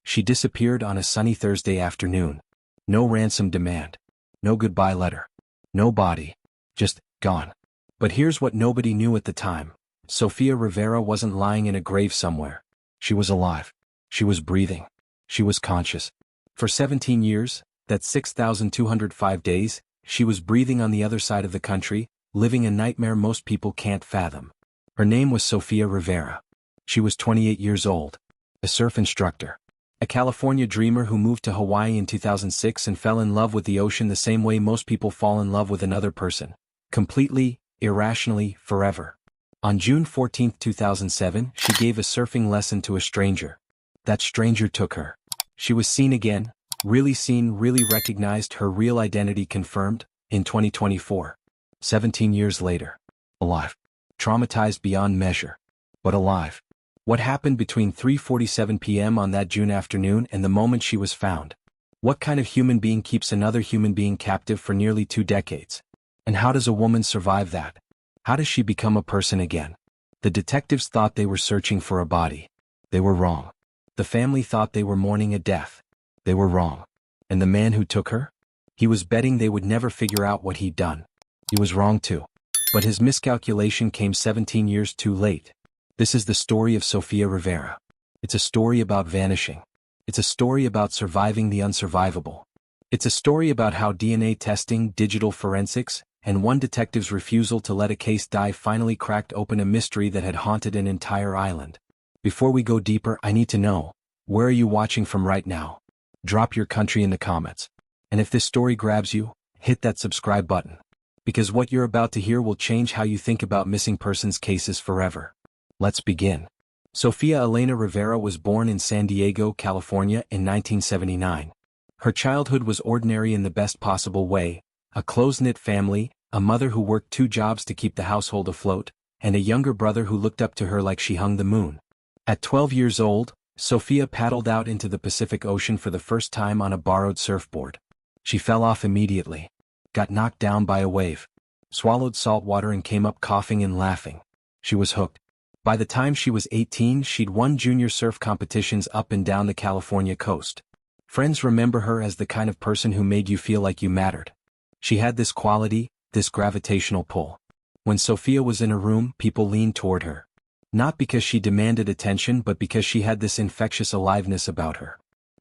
She disappeared on a sunny Thursday afternoon. No ransom demand. No goodbye letter. No body. Just gone. But here's what nobody knew at the time. Sophia Rivera wasn't lying in a grave somewhere. She was alive. She was breathing. She was conscious. For 17 years, that's 6,205 days, she was breathing on the other side of the country, living a nightmare most people can't fathom. Her name was Sophia Rivera. She was 28 years old. A surf instructor. A California dreamer who moved to Hawaii in 2006 and fell in love with the ocean the same way most people fall in love with another person. Completely, irrationally, forever. On June 14, 2007, she gave a surfing lesson to a stranger. That stranger took her. She was seen again, really seen, really recognized, her real identity confirmed, in 2024. 17 years later. Alive. Traumatized beyond measure. But alive. What happened between 3:47 p.m. on that June afternoon and the moment she was found? What kind of human being keeps another human being captive for nearly 2 decades? And how does a woman survive that? How does she become a person again? The detectives thought they were searching for a body. They were wrong. The family thought they were mourning a death. They were wrong. And the man who took her? He was betting they would never figure out what he'd done. He was wrong too. But his miscalculation came 17 years too late. This is the story of Sophia Rivera. It's a story about vanishing. It's a story about surviving the unsurvivable. It's a story about how DNA testing, digital forensics, and one detective's refusal to let a case die finally cracked open a mystery that had haunted an entire island. Before we go deeper, I need to know, where are you watching from right now? Drop your country in the comments. And if this story grabs you, hit that subscribe button. Because what you're about to hear will change how you think about missing persons cases forever. Let's begin. Sophia Elena Rivera was born in San Diego, California in 1979. Her childhood was ordinary in the best possible way: a close-knit family, a mother who worked 2 jobs to keep the household afloat, and a younger brother who looked up to her like she hung the moon. At 12 years old, Sophia paddled out into the Pacific Ocean for the first time on a borrowed surfboard. She fell off immediately, got knocked down by a wave, swallowed salt water and came up coughing and laughing. She was hooked. By the time she was 18, she'd won junior surf competitions up and down the California coast. Friends remember her as the kind of person who made you feel like you mattered. She had this quality, this gravitational pull. When Sophia was in a room, people leaned toward her. Not because she demanded attention, but because she had this infectious aliveness about her.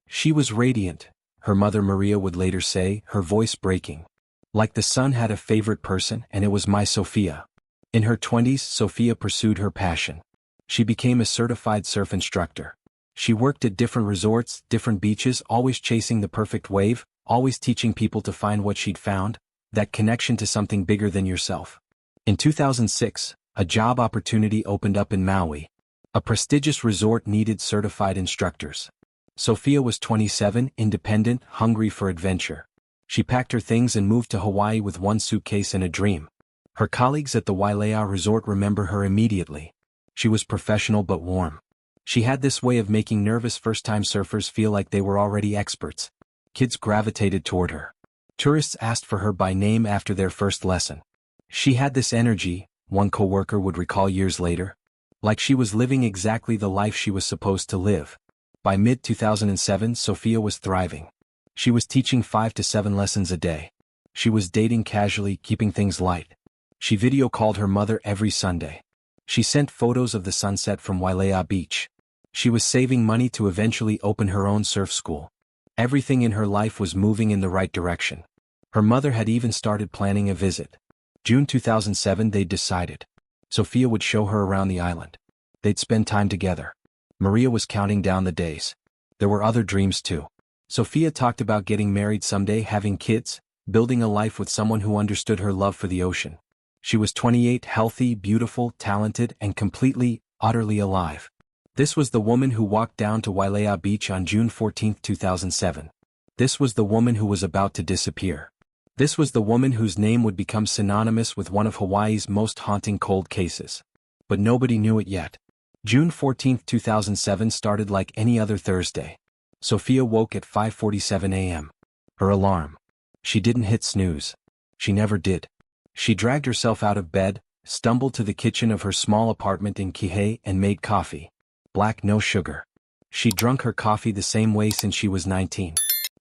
She was radiant, her mother Maria would later say, her voice breaking. Like the sun had a favorite person, and it was my Sophia. In her 20s, Sophia pursued her passion. She became a certified surf instructor. She worked at different resorts, different beaches, always chasing the perfect wave, always teaching people to find what she'd found, that connection to something bigger than yourself. In 2006, a job opportunity opened up in Maui. A prestigious resort needed certified instructors. Sophia was 27, independent, hungry for adventure. She packed her things and moved to Hawaii with 1 suitcase and a dream. Her colleagues at the Wailea resort remember her immediately. She was professional but warm. She had this way of making nervous first-time surfers feel like they were already experts. Kids gravitated toward her. Tourists asked for her by name after their first lesson. She had this energy, one coworker would recall years later, like she was living exactly the life she was supposed to live. By mid-2007, Sophia was thriving. She was teaching 5 to 7 lessons a day. She was dating casually, keeping things light. She video called her mother every Sunday. She sent photos of the sunset from Wailea Beach. She was saving money to eventually open her own surf school. Everything in her life was moving in the right direction. Her mother had even started planning a visit. June 2007, they'd decided. Sophia would show her around the island. They'd spend time together. Maria was counting down the days. There were other dreams too. Sophia talked about getting married someday, having kids, building a life with someone who understood her love for the ocean. She was 28, healthy, beautiful, talented, and completely, utterly alive. This was the woman who walked down to Wailea Beach on June 14, 2007. This was the woman who was about to disappear. This was the woman whose name would become synonymous with one of Hawaii's most haunting cold cases. But nobody knew it yet. June 14, 2007 started like any other Thursday. Sophia woke at 5:47 a.m. Her alarm. She didn't hit snooze. She never did. She dragged herself out of bed, stumbled to the kitchen of her small apartment in Kihei and made coffee. Black, no sugar. She'd drunk her coffee the same way since she was 19.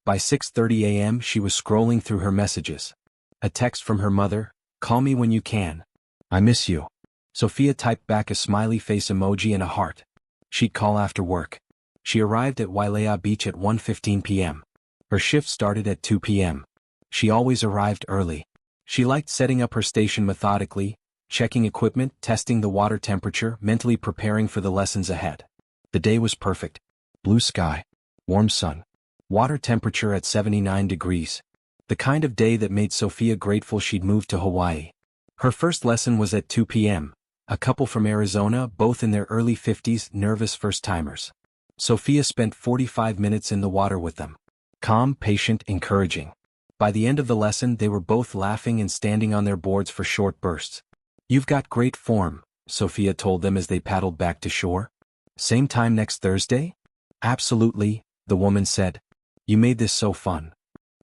By 6:30 a.m. she was scrolling through her messages. A text from her mother, "Call me when you can. I miss you." Sophia typed back a smiley face emoji and a heart. She'd call after work. She arrived at Wailea Beach at 1:15 p.m. Her shift started at 2 p.m. She always arrived early. She liked setting up her station methodically, checking equipment, testing the water temperature, mentally preparing for the lessons ahead. The day was perfect. Blue sky, warm sun, water temperature at 79 degrees. The kind of day that made Sophia grateful she'd moved to Hawaii. Her first lesson was at 2 p.m. A couple from Arizona, both in their early 50s, nervous first-timers. Sophia spent 45 minutes in the water with them. Calm, patient, encouraging. By the end of the lesson, they were both laughing and standing on their boards for short bursts. "You've got great form," Sophia told them as they paddled back to shore. "Same time next Thursday?" "Absolutely," the woman said. "You made this so fun."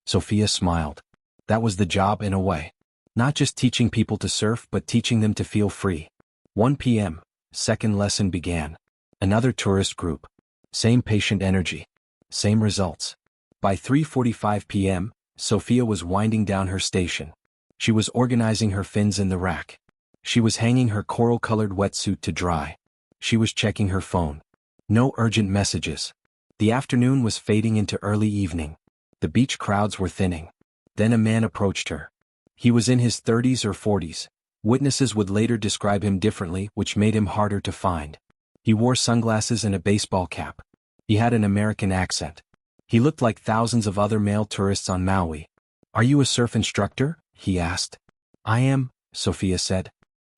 Sophia smiled. That was the job in a way. Not just teaching people to surf, but teaching them to feel free. 1 p.m., second lesson began. Another tourist group. Same patient energy. Same results. By 3:45 p.m., Sophia was winding down her station. She was organizing her fins in the rack. She was hanging her coral-colored wetsuit to dry. She was checking her phone. No urgent messages. The afternoon was fading into early evening. The beach crowds were thinning. Then a man approached her. He was in his 30s or 40s. Witnesses would later describe him differently, which made him harder to find. He wore sunglasses and a baseball cap. He had an American accent. He looked like thousands of other male tourists on Maui. "Are you a surf instructor?" he asked. "I am," Sophia said.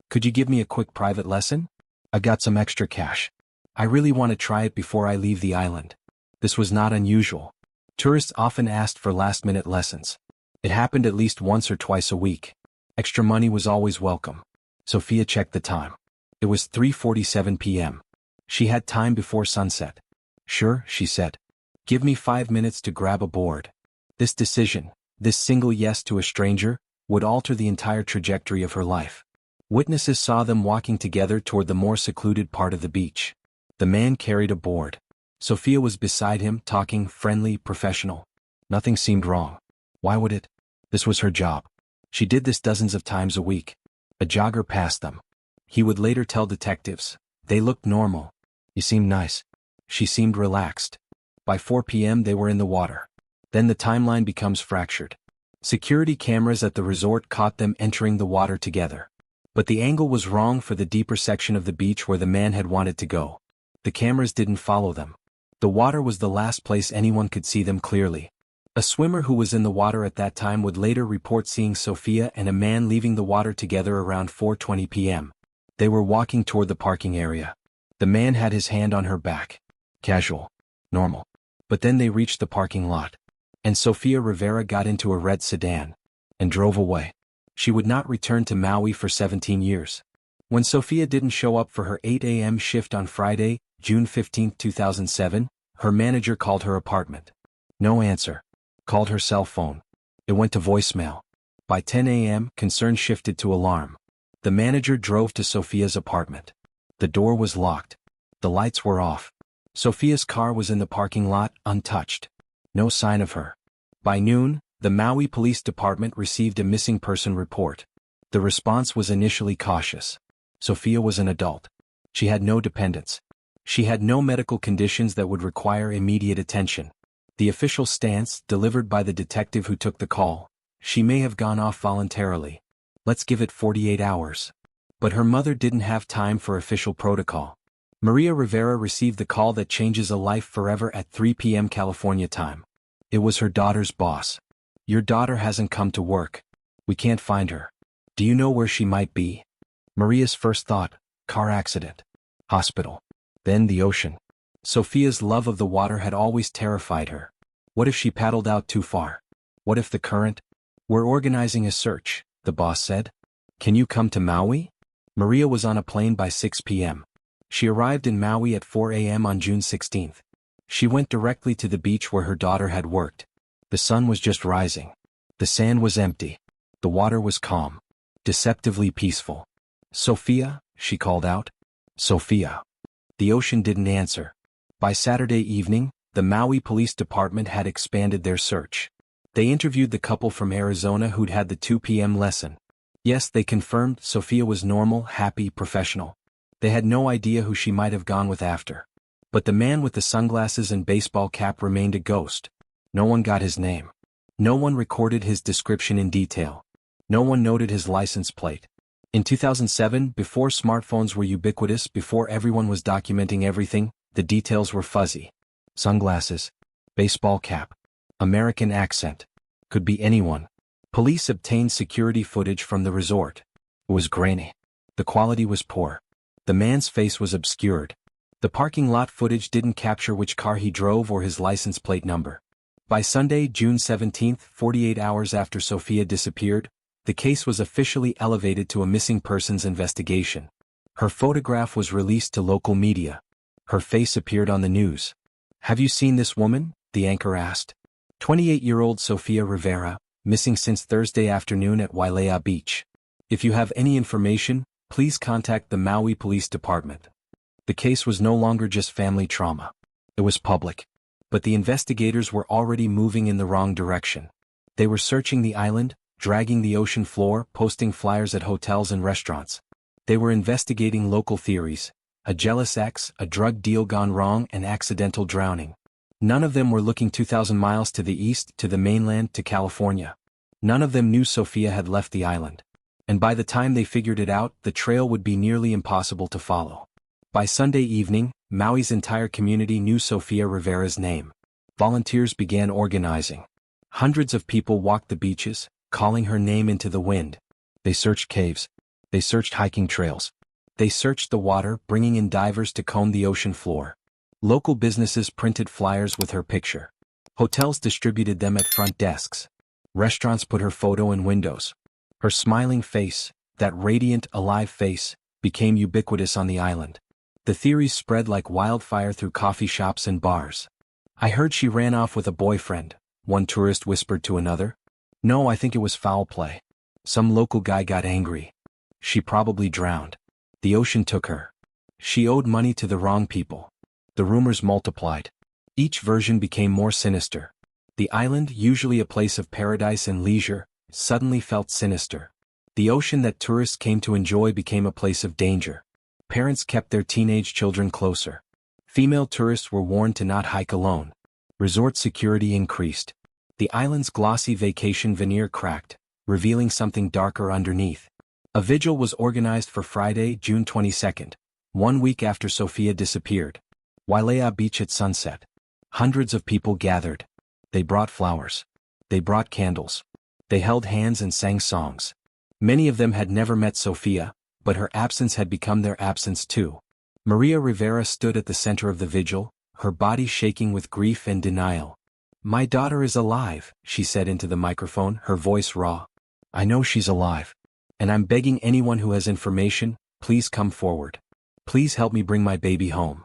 "Could you give me a quick private lesson? I got some extra cash. I really want to try it before I leave the island." This was not unusual. Tourists often asked for last-minute lessons. It happened at least once or twice a week. Extra money was always welcome. Sophia checked the time. It was 3:47 p.m. She had time before sunset. "Sure," she said. "Give me 5 minutes to grab a board." This decision, this single yes to a stranger, would alter the entire trajectory of her life. Witnesses saw them walking together toward the more secluded part of the beach. The man carried a board. Sophia was beside him, talking, friendly, professional. Nothing seemed wrong. Why would it? This was her job. She did this dozens of times a week. A jogger passed them. He would later tell detectives, "They looked normal. You seemed nice." She seemed relaxed. By 4 p.m. they were in the water. Then the timeline becomes fractured. Security cameras at the resort caught them entering the water together. But the angle was wrong for the deeper section of the beach where the man had wanted to go. The cameras didn't follow them. The water was the last place anyone could see them clearly. A swimmer who was in the water at that time would later report seeing Sophia and a man leaving the water together around 4:20 p.m. They were walking toward the parking area. The man had his hand on her back. Casual. Normal. But then they reached the parking lot. And Sophia Rivera got into a red sedan. And drove away. She would not return to Maui for 17 years. When Sophia didn't show up for her 8 a.m. shift on Friday, June 15, 2007, her manager called her apartment. No answer. Called her cell phone. It went to voicemail. By 10 a.m., concern shifted to alarm. The manager drove to Sophia's apartment. The door was locked. The lights were off. Sophia's car was in the parking lot, untouched. No sign of her. By noon, the Maui Police Department received a missing person report. The response was initially cautious. Sophia was an adult. She had no dependents. She had no medical conditions that would require immediate attention. The official stance, delivered by the detective who took the call: "She may have gone off voluntarily. Let's give it 48 hours. But her mother didn't have time for official protocol. Maria Rivera received the call that changes a life forever at 3 p.m. California time. It was her daughter's boss. "Your daughter hasn't come to work. We can't find her. Do you know where she might be?" Maria's first thought: car accident. Hospital. Then the ocean. Sophia's love of the water had always terrified her. What if she paddled out too far? What if the current? "We're organizing a search," the boss said. "Can you come to Maui?" Maria was on a plane by 6 p.m. She arrived in Maui at 4 a.m. on June 16. She went directly to the beach where her daughter had worked. The sun was just rising. The sand was empty. The water was calm. Deceptively peaceful. "Sophia," she called out. "Sophia." The ocean didn't answer. By Saturday evening, the Maui Police Department had expanded their search. They interviewed the couple from Arizona who'd had the 2 p.m. lesson. Yes, they confirmed Sophia was normal, happy, professional. They had no idea who she might have gone with after. But the man with the sunglasses and baseball cap remained a ghost. No one got his name. No one recorded his description in detail. No one noted his license plate. In 2007, before smartphones were ubiquitous, before everyone was documenting everything, the details were fuzzy. Sunglasses, baseball cap, American accent. Could be anyone. Police obtained security footage from the resort. It was grainy. The quality was poor. The man's face was obscured. The parking lot footage didn't capture which car he drove or his license plate number. By Sunday, June 17, 48 hours after Sophia disappeared, the case was officially elevated to a missing persons investigation. Her photograph was released to local media. Her face appeared on the news. "Have you seen this woman?" the anchor asked. 28-year-old Sophia Rivera, missing since Thursday afternoon at Wailea Beach. If you have any information, please contact the Maui Police Department. The case was no longer just family trauma. It was public. But the investigators were already moving in the wrong direction. They were searching the island, dragging the ocean floor, posting flyers at hotels and restaurants. They were investigating local theories: a jealous ex, a drug deal gone wrong, and accidental drowning. None of them were looking 2,000 miles to the east, to the mainland, to California. None of them knew Sophia had left the island. And by the time they figured it out, the trail would be nearly impossible to follow. By Sunday evening, Maui's entire community knew Sophia Rivera's name. Volunteers began organizing. Hundreds of people walked the beaches, calling her name into the wind. They searched caves. They searched hiking trails. They searched the water, bringing in divers to comb the ocean floor. Local businesses printed flyers with her picture. Hotels distributed them at front desks. Restaurants put her photo in windows. Her smiling face, that radiant, alive face, became ubiquitous on the island. The theories spread like wildfire through coffee shops and bars. "I heard she ran off with a boyfriend," one tourist whispered to another. "No, I think it was foul play. Some local guy got angry. She probably drowned. The ocean took her. She owed money to the wrong people." The rumors multiplied. Each version became more sinister. The island, usually a place of paradise and leisure, suddenly felt sinister. The ocean that tourists came to enjoy became a place of danger. Parents kept their teenage children closer. Female tourists were warned to not hike alone. Resort security increased. The island's glossy vacation veneer cracked, revealing something darker underneath. A vigil was organized for Friday, June 22nd, 1 week after Sophia disappeared. Wailea Beach at sunset. Hundreds of people gathered. They brought flowers. They brought candles. They held hands and sang songs. Many of them had never met Sophia, but her absence had become their absence too. Maria Rivera stood at the center of the vigil, her body shaking with grief and denial. "My daughter is alive," she said into the microphone, her voice raw. "I know she's alive. And I'm begging anyone who has information, please come forward. Please help me bring my baby home."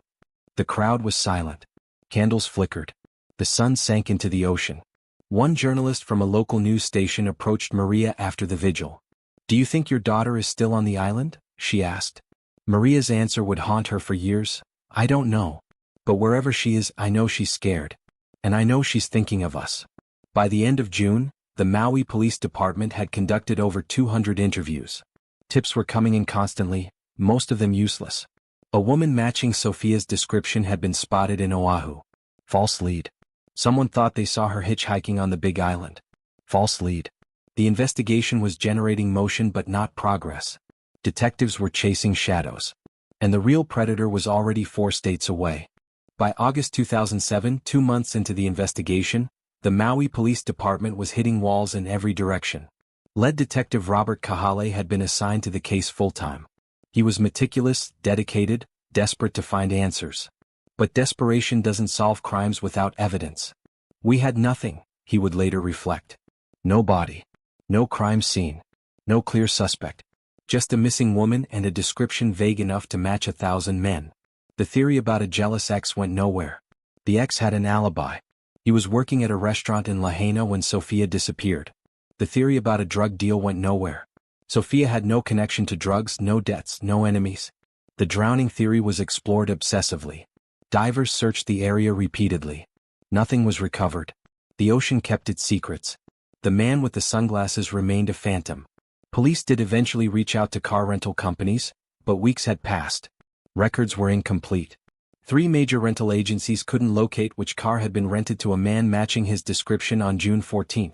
The crowd was silent. Candles flickered. The sun sank into the ocean. One journalist from a local news station approached Maria after the vigil. "Do you think your daughter is still on the island?" she asked. Maria's answer would haunt her for years. "I don't know. But wherever she is, I know she's scared. And I know she's thinking of us." By the end of June, the Maui Police Department had conducted over 200 interviews. Tips were coming in constantly, most of them useless. A woman matching Sophia's description had been spotted in Oahu. False lead. Someone thought they saw her hitchhiking on the Big Island. False lead. The investigation was generating motion but not progress. Detectives were chasing shadows. And the real predator was already 4 states away. By August 2007, 2 months into the investigation, the Maui Police Department was hitting walls in every direction. Lead Detective Robert Kahale had been assigned to the case full-time. He was meticulous, dedicated, desperate to find answers. But desperation doesn't solve crimes without evidence. "We had nothing," he would later reflect. "No body. No crime scene. No clear suspect. Just a missing woman and a description vague enough to match 1,000 men." The theory about a jealous ex went nowhere. The ex had an alibi. He was working at a restaurant in Lahaina when Sophia disappeared. The theory about a drug deal went nowhere. Sophia had no connection to drugs, no debts, no enemies. The drowning theory was explored obsessively. Divers searched the area repeatedly. Nothing was recovered. The ocean kept its secrets. The man with the sunglasses remained a phantom. Police did eventually reach out to car rental companies, but weeks had passed. Records were incomplete. 3 major rental agencies couldn't locate which car had been rented to a man matching his description on June 14.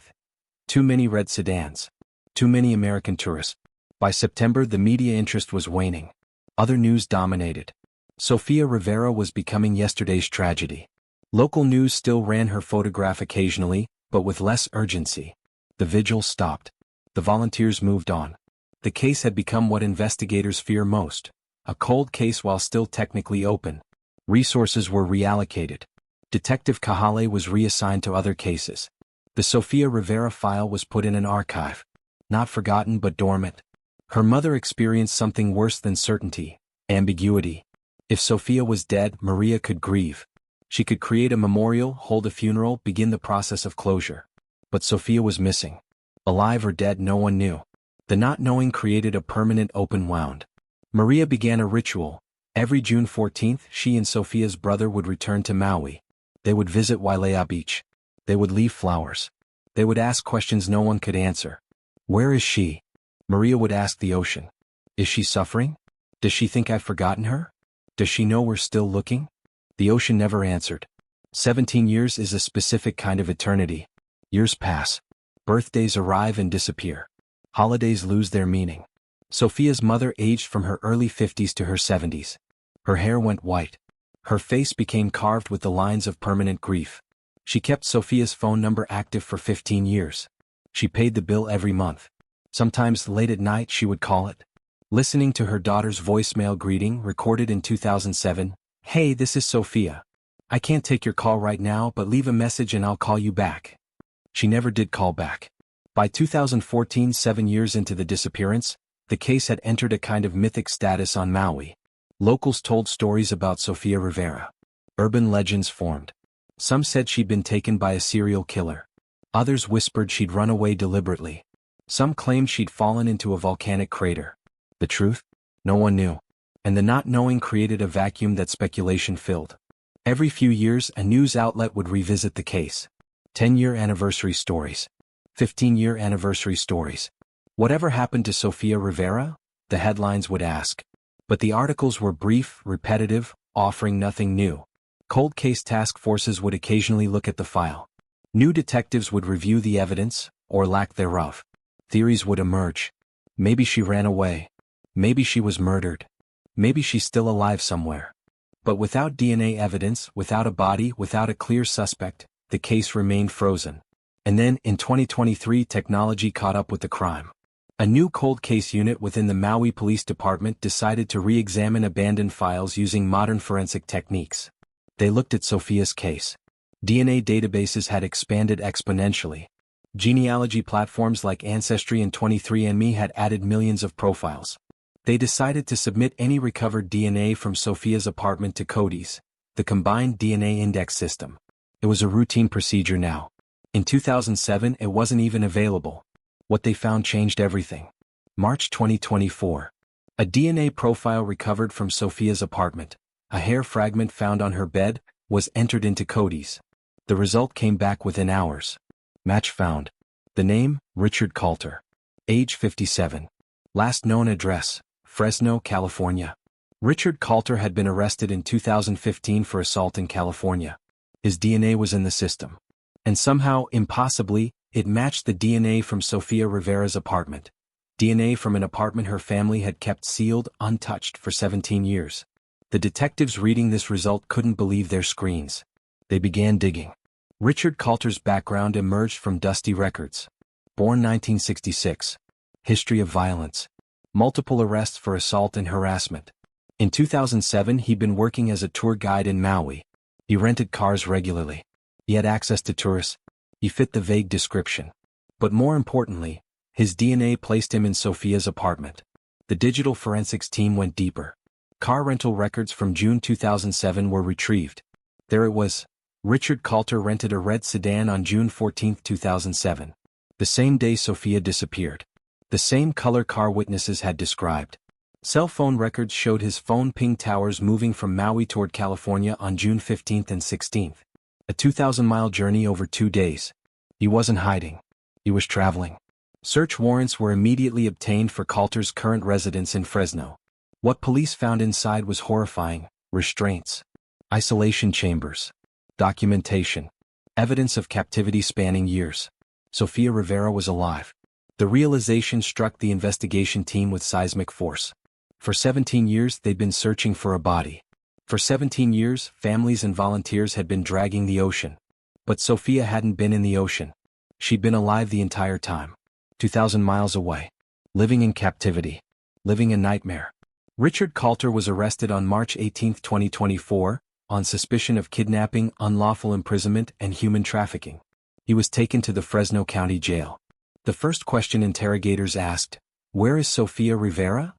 Too many red sedans. Too many American tourists. By September, the media interest was waning. Other news dominated. Sophia Rivera was becoming yesterday's tragedy. Local news still ran her photograph occasionally, but with less urgency. The vigil stopped. The volunteers moved on. The case had become what investigators fear most: a cold case while still technically open. Resources were reallocated. Detective Kahale was reassigned to other cases. The Sophia Rivera file was put in an archive. Not forgotten but dormant. Her mother experienced something worse than certainty: ambiguity. If Sophia was dead, Maria could grieve. She could create a memorial, hold a funeral, begin the process of closure. But Sophia was missing. Alive or dead, no one knew. The not knowing created a permanent open wound. Maria began a ritual. Every June 14th, she and Sophia's brother would return to Maui. They would visit Wailea Beach. They would leave flowers. They would ask questions no one could answer. Where is she? Maria would ask the ocean. Is she suffering? Does she think I've forgotten her? Does she know we're still looking? The ocean never answered. 17 years is a specific kind of eternity. Years pass. Birthdays arrive and disappear. Holidays lose their meaning. Sophia's mother aged from her early 50s to her 70s. Her hair went white. Her face became carved with the lines of permanent grief. She kept Sophia's phone number active for 15 years. She paid the bill every month. Sometimes late at night she would call it. Listening to her daughter's voicemail greeting recorded in 2007, "Hey, this is Sophia. I can't take your call right now, but leave a message and I'll call you back." She never did call back. By 2014, 7 years into the disappearance, the case had entered a kind of mythic status on Maui. Locals told stories about Sophia Rivera. Urban legends formed. Some said she'd been taken by a serial killer. Others whispered she'd run away deliberately. Some claimed she'd fallen into a volcanic crater. The truth? No one knew. And the not knowing created a vacuum that speculation filled. Every few years, a news outlet would revisit the case. 10-year anniversary stories. 15-year anniversary stories. Whatever happened to Sophia Rivera? The headlines would ask. But the articles were brief, repetitive, offering nothing new. Cold case task forces would occasionally look at the file. New detectives would review the evidence, or lack thereof. Theories would emerge. Maybe she ran away. Maybe she was murdered. Maybe she's still alive somewhere. But without DNA evidence, without a body, without a clear suspect, the case remained frozen. And then, in 2023, technology caught up with the crime. A new cold case unit within the Maui Police Department decided to re-examine abandoned files using modern forensic techniques. They looked at Sophia's case. DNA databases had expanded exponentially. Genealogy platforms like Ancestry and 23andMe had added millions of profiles. They decided to submit any recovered DNA from Sophia's apartment to CODIS, the Combined DNA Index System. It was a routine procedure now. In 2007, it wasn't even available. What they found changed everything. March 2024. A DNA profile recovered from Sophia's apartment. A hair fragment found on her bed was entered into CODIS. The result came back within hours. Match found. The name, Richard Coulter. Age 57. Last known address, Fresno, California. Richard Coulter had been arrested in 2015 for assault in California. His DNA was in the system. And somehow, impossibly, it matched the DNA from Sophia Rivera's apartment. DNA from an apartment her family had kept sealed, untouched for 17 years. The detectives reading this result couldn't believe their screens. They began digging. Richard Coulter's background emerged from dusty records. Born 1966. History of violence. Multiple arrests for assault and harassment. In 2007, he'd been working as a tour guide in Maui. He rented cars regularly. He had access to tourists. He fit the vague description. But more importantly, his DNA placed him in Sophia's apartment. The digital forensics team went deeper. Car rental records from June 2007 were retrieved. There it was. Richard Coulter rented a red sedan on June 14, 2007. The same day Sophia disappeared. The same color car witnesses had described. Cell phone records showed his phone ping towers moving from Maui toward California on June 15th and 16th. A 2,000-mile journey over 2 days. He wasn't hiding. He was traveling. Search warrants were immediately obtained for Coulter's current residence in Fresno. What police found inside was horrifying: restraints, isolation chambers, documentation, evidence of captivity spanning years. Sophia Rivera was alive. The realization struck the investigation team with seismic force. For 17 years they'd been searching for a body. For 17 years, families and volunteers had been dragging the ocean. But Sophia hadn't been in the ocean. She'd been alive the entire time. 2,000 miles away. Living in captivity. Living a nightmare. Richard Coulter was arrested on March 18, 2024, on suspicion of kidnapping, unlawful imprisonment, and human trafficking. He was taken to the Fresno County Jail. The first question interrogators asked, "Where is Sophia Rivera?"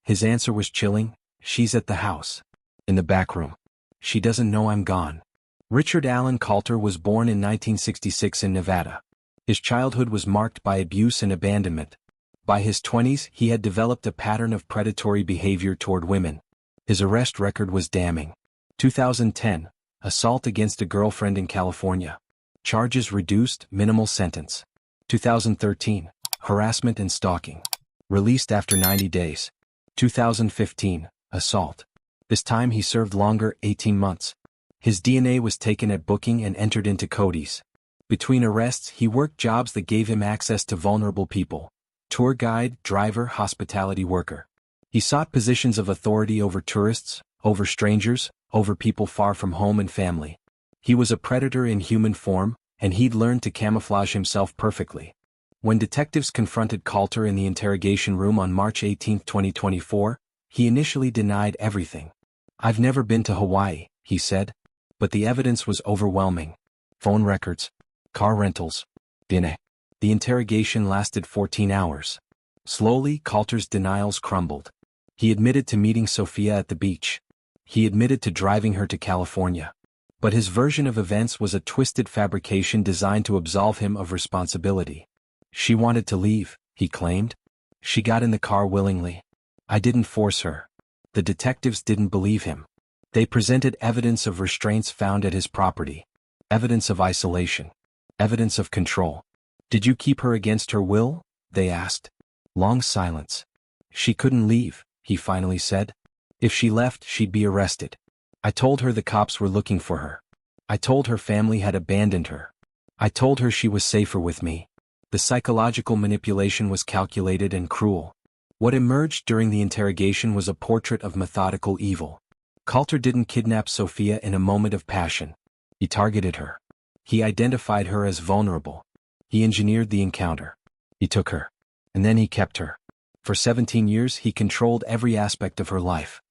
His answer was chilling: "She's at the house. In the back room. She doesn't know I'm gone." Richard Allen Coulter was born in 1966 in Nevada. His childhood was marked by abuse and abandonment. By his 20s, he had developed a pattern of predatory behavior toward women. His arrest record was damning. 2010, assault against a girlfriend in California. Charges reduced, minimal sentence. 2013, harassment and stalking. Released after 90 days. 2015, assault. This time he served longer, 18 months. His DNA was taken at booking and entered into Cody's. Between arrests, he worked jobs that gave him access to vulnerable people. Tour guide, driver, hospitality worker. He sought positions of authority over tourists, over strangers, over people far from home and family. He was a predator in human form, and he'd learned to camouflage himself perfectly. When detectives confronted Coulter in the interrogation room on March 18, 2024, he initially denied everything. "I've never been to Hawaii," he said. But the evidence was overwhelming. Phone records, car rentals, DNA. The interrogation lasted 14 hours. Slowly, Coulter's denials crumbled. He admitted to meeting Sophia at the beach. He admitted to driving her to California. But his version of events was a twisted fabrication designed to absolve him of responsibility. "She wanted to leave," he claimed. "She got in the car willingly. I didn't force her." The detectives didn't believe him. They presented evidence of restraints found at his property. Evidence of isolation. Evidence of control. "Did you keep her against her will?" they asked. Long silence. "She couldn't leave," he finally said. "If she left, she'd be arrested. I told her the cops were looking for her. I told her family had abandoned her. I told her she was safer with me." The psychological manipulation was calculated and cruel. What emerged during the interrogation was a portrait of methodical evil. Coulter didn't kidnap Sophia in a moment of passion. He targeted her. He identified her as vulnerable. He engineered the encounter. He took her. And then he kept her. For 17 years he controlled every aspect of her life.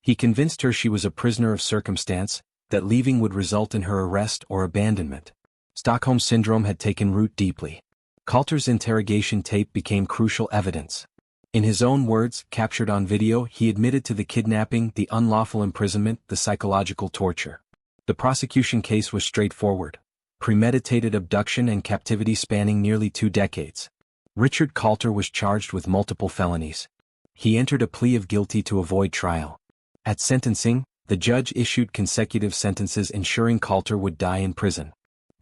He convinced her she was a prisoner of circumstance, that leaving would result in her arrest or abandonment. Stockholm Syndrome had taken root deeply. Coulter's interrogation tape became crucial evidence. In his own words, captured on video, he admitted to the kidnapping, the unlawful imprisonment, the psychological torture. The prosecution case was straightforward. Premeditated abduction and captivity spanning nearly 2 decades. Richard Coulter was charged with multiple felonies. He entered a plea of guilty to avoid trial. At sentencing, the judge issued consecutive sentences ensuring Coulter would die in prison.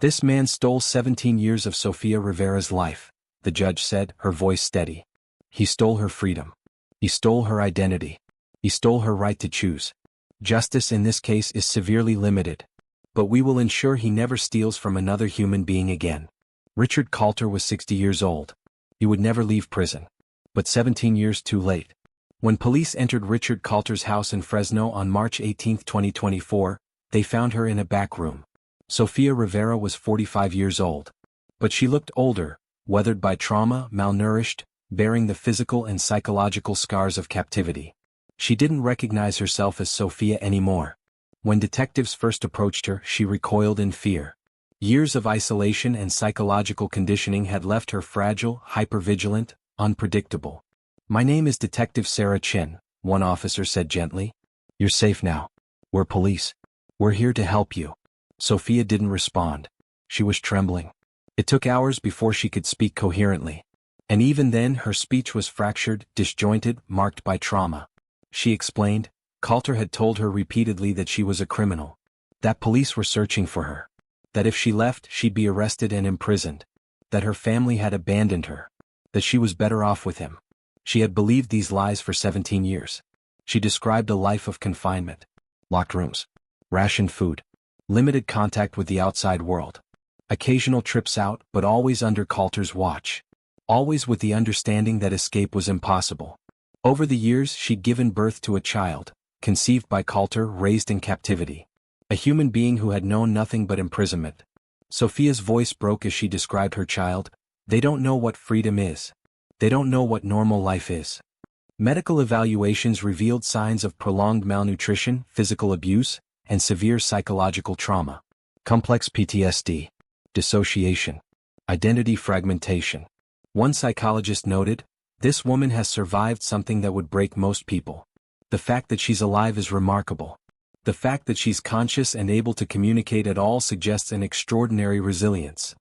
"This man stole 17 years of Sophia Rivera's life," the judge said, her voice steady. "He stole her freedom. He stole her identity. He stole her right to choose. Justice in this case is severely limited. But we will ensure he never steals from another human being again." Richard Coulter was 60 years old. He would never leave prison. But 17 years too late. When police entered Richard Coulter's house in Fresno on March 18, 2024, they found her in a back room. Sophia Rivera was 45 years old. But she looked older, weathered by trauma, malnourished, bearing the physical and psychological scars of captivity. She didn't recognize herself as Sophia anymore. When detectives first approached her, she recoiled in fear. Years of isolation and psychological conditioning had left her fragile, hypervigilant, unpredictable. "My name is Detective Sarah Chin," one officer said gently. "You're safe now. We're police. We're here to help you." Sophia didn't respond. She was trembling. It took hours before she could speak coherently. And even then her speech was fractured, disjointed, marked by trauma. She explained, Coulter had told her repeatedly that she was a criminal. That police were searching for her. That if she left, she'd be arrested and imprisoned. That her family had abandoned her. That she was better off with him. She had believed these lies for 17 years. She described a life of confinement. Locked rooms. Rationed food. Limited contact with the outside world. Occasional trips out, but always under Coulter's watch. Always with the understanding that escape was impossible. Over the years she'd given birth to a child, conceived by Coulter, raised in captivity. A human being who had known nothing but imprisonment. Sophia's voice broke as she described her child. They don't know what freedom is. They don't know what normal life is. Medical evaluations revealed signs of prolonged malnutrition, physical abuse, and severe psychological trauma. Complex PTSD. Dissociation. Identity fragmentation. One psychologist noted, "This woman has survived something that would break most people. The fact that she's alive is remarkable. The fact that she's conscious and able to communicate at all suggests an extraordinary resilience."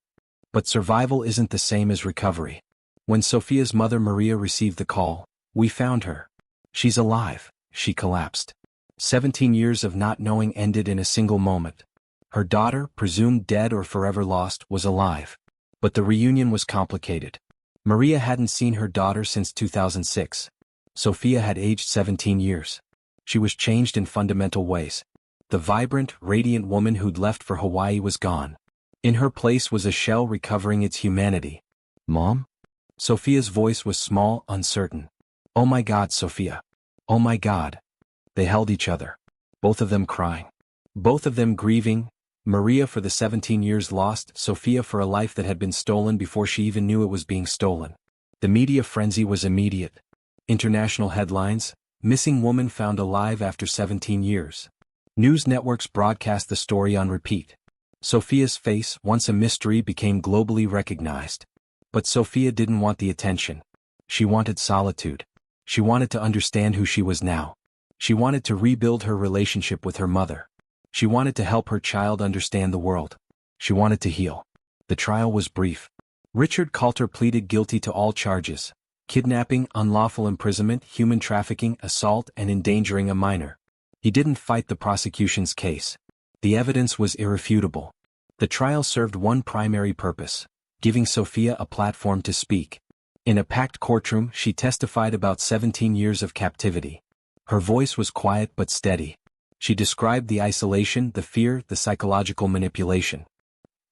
But survival isn't the same as recovery. When Sophia's mother Maria received the call, "We found her. She's alive," she collapsed. 17 years of not knowing ended in a single moment. Her daughter, presumed dead or forever lost, was alive. But the reunion was complicated. Maria hadn't seen her daughter since 2006. Sophia had aged 17 years. She was changed in fundamental ways. The vibrant, radiant woman who'd left for Hawaii was gone. In her place was a shell recovering its humanity. "Mom?" Sophia's voice was small, uncertain. "Oh my God, Sophia. Oh my God." They held each other. Both of them crying. Both of them grieving. Maria for the 17 years lost, Sophia for a life that had been stolen before she even knew it was being stolen. The media frenzy was immediate. International headlines, "Missing woman found alive after 17 years." News networks broadcast the story on repeat. Sophia's face, once a mystery, became globally recognized. But Sophia didn't want the attention. She wanted solitude. She wanted to understand who she was now. She wanted to rebuild her relationship with her mother. She wanted to help her child understand the world. She wanted to heal. The trial was brief. Richard Coulter pleaded guilty to all charges: kidnapping, unlawful imprisonment, human trafficking, assault, and endangering a minor. He didn't fight the prosecution's case. The evidence was irrefutable. The trial served one primary purpose: giving Sophia a platform to speak. In a packed courtroom, she testified about 17 years of captivity. Her voice was quiet but steady. She described the isolation, the fear, the psychological manipulation.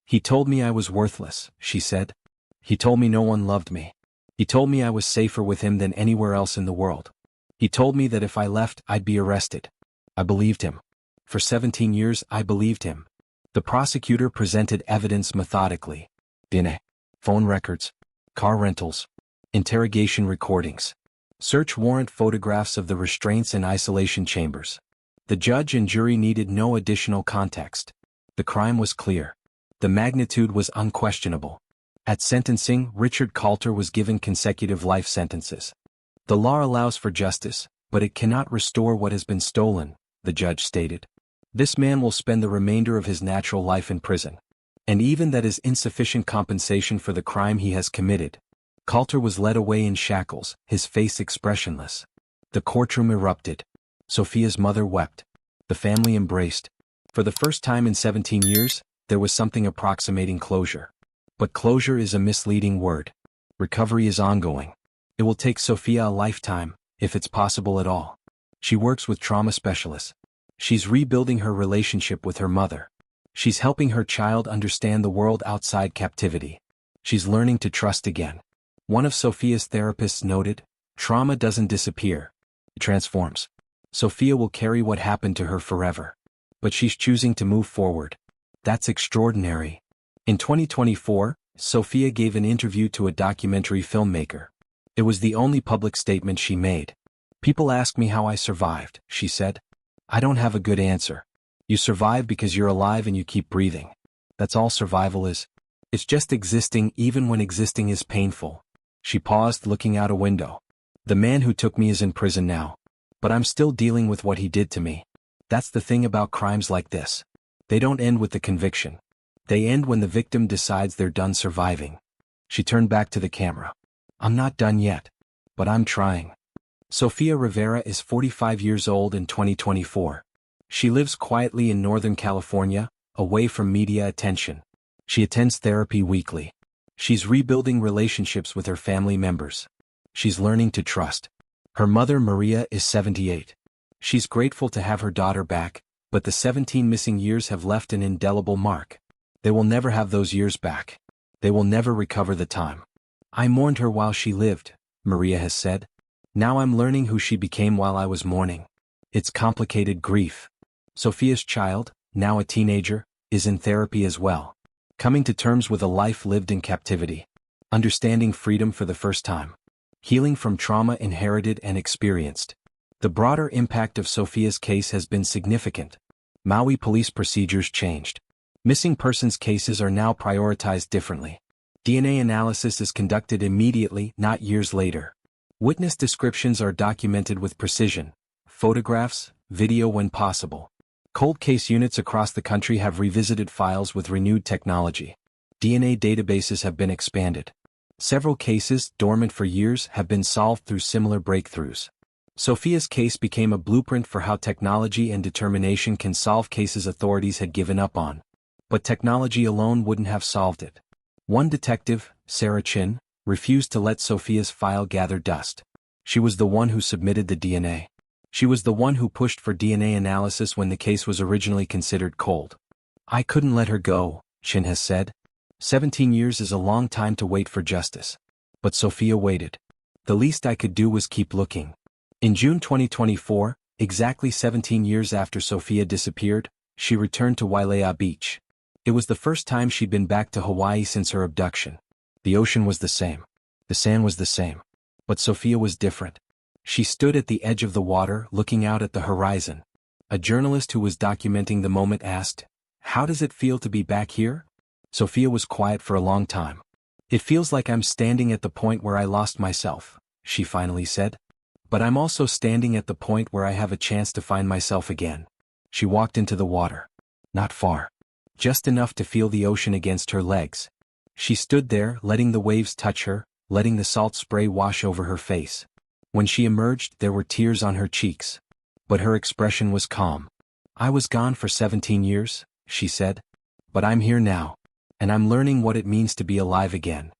"He told me I was worthless," she said. "He told me no one loved me. He told me I was safer with him than anywhere else in the world. He told me that if I left, I'd be arrested. I believed him. For 17 years, I believed him." The prosecutor presented evidence methodically. DNA, phone records, car rentals, interrogation recordings, search warrant photographs of the restraints and isolation chambers. The judge and jury needed no additional context. The crime was clear. The magnitude was unquestionable. At sentencing, Richard Coulter was given consecutive life sentences. "The law allows for justice, but it cannot restore what has been stolen," the judge stated. "This man will spend the remainder of his natural life in prison. And even that is insufficient compensation for the crime he has committed." Coulter was led away in shackles, his face expressionless. The courtroom erupted. Sophia's mother wept. The family embraced. For the first time in 17 years, there was something approximating closure. But closure is a misleading word. Recovery is ongoing. It will take Sophia a lifetime, if it's possible at all. She works with trauma specialists. She's rebuilding her relationship with her mother. She's helping her child understand the world outside captivity. She's learning to trust again. One of Sophia's therapists noted, "Trauma doesn't disappear. It transforms." Sophia will carry what happened to her forever. But she's choosing to move forward. That's extraordinary. In 2024, Sophia gave an interview to a documentary filmmaker. It was the only public statement she made. "People ask me how I survived," she said. "I don't have a good answer. You survive because you're alive and you keep breathing. That's all survival is. It's just existing even when existing is painful." She paused, looking out a window. "The man who took me is in prison now. But I'm still dealing with what he did to me. That's the thing about crimes like this. They don't end with the conviction. They end when the victim decides they're done surviving." She turned back to the camera. I'm not done yet. But I'm trying. Sophia Rivera is 45 years old in 2024. She lives quietly in Northern California, away from media attention. She attends therapy weekly. She's rebuilding relationships with her family members. She's learning to trust. Her mother Maria is 78. She's grateful to have her daughter back, but the 17 missing years have left an indelible mark. They will never have those years back. They will never recover the time. I mourned her while she lived, Maria has said. Now I'm learning who she became while I was mourning. It's complicated grief. Sophia's child, now a teenager, is in therapy as well. Coming to terms with a life lived in captivity. Understanding freedom for the first time. Healing from trauma inherited and experienced. The broader impact of Sophia's case has been significant. Maui police procedures changed. Missing persons cases are now prioritized differently. DNA analysis is conducted immediately, not years later. Witness descriptions are documented with precision. Photographs, video when possible. Cold case units across the country have revisited files with renewed technology. DNA databases have been expanded. Several cases, dormant for years, have been solved through similar breakthroughs. Sophia's case became a blueprint for how technology and determination can solve cases authorities had given up on. But technology alone wouldn't have solved it. One detective, Sarah Chin, refused to let Sophia's file gather dust. She was the one who submitted the DNA. She was the one who pushed for DNA analysis when the case was originally considered cold. I couldn't let her go, Chin has said. 17 years is a long time to wait for justice. But Sophia waited. The least I could do was keep looking. In June 2024, exactly 17 years after Sophia disappeared, she returned to Wailea Beach. It was the first time she'd been back to Hawaii since her abduction. The ocean was the same. The sand was the same. But Sophia was different. She stood at the edge of the water, looking out at the horizon. A journalist who was documenting the moment asked, "How does it feel to be back here?" Sophia was quiet for a long time. "It feels like I'm standing at the point where I lost myself," she finally said. "But I'm also standing at the point where I have a chance to find myself again." She walked into the water. Not far. Just enough to feel the ocean against her legs. She stood there, letting the waves touch her, letting the salt spray wash over her face. When she emerged, there were tears on her cheeks. But her expression was calm. "I was gone for 17 years, she said. "But I'm here now. And I'm learning what it means to be alive again."